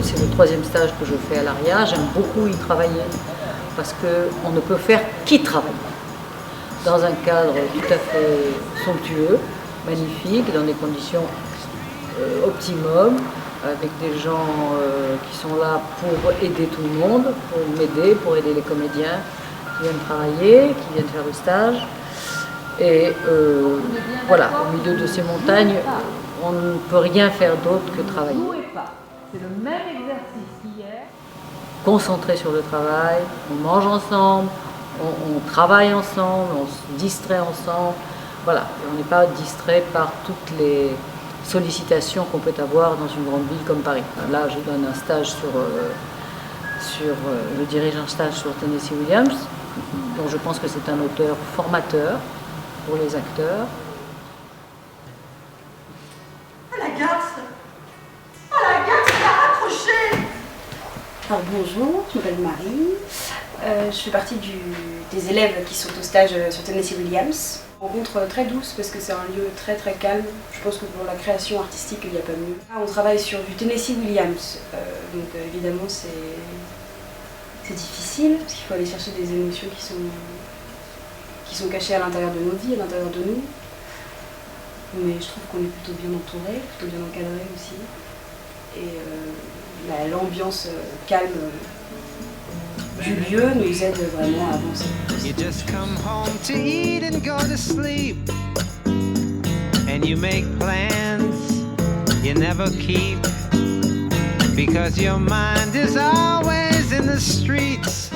c'est le 3e stage que je fais à l'ARIA. J'aime beaucoup y travailler parce qu'on ne peut faire qu'y travailler. Dans un cadre tout à fait somptueux, magnifique, dans des conditions optimum, avec des gens qui sont là pour aider tout le monde, pour m'aider, pour aider les comédiens qui viennent travailler, qui viennent faire le stage. Et voilà, au milieu de ces montagnes, on ne peut rien faire d'autre que travailler. C'est le même exercice qu'hier. Concentré sur le travail, on mange ensemble, on travaille ensemble, on se distrait ensemble. Voilà, et on n'est pas distrait par toutes les sollicitations qu'on peut avoir dans une grande ville comme Paris. Là, je donne un stage je dirige un stage sur Tennessee Williams, dont je pense que c'est un auteur formateur pour les acteurs. La garce, elle a raccroché. Alors bonjour, je m'appelle Marie. Je fais partie des élèves qui sont au stage sur Tennessee Williams. Rencontre très douce parce que c'est un lieu très très calme. Je pense que pour la création artistique, il n'y a pas mieux. Là, on travaille sur du Tennessee Williams, donc évidemment c'est difficile parce qu'il faut aller chercher des émotions qui sont cachées à l'intérieur de nos vies, à l'intérieur de nous. Mais je trouve qu'on est plutôt bien entouré, plutôt bien encadré aussi. Et l'ambiance calme du lieu nous aide vraiment à avancer. You just come home to eat and go to sleep, and you make plans you never keep, because your mind is always in the streets.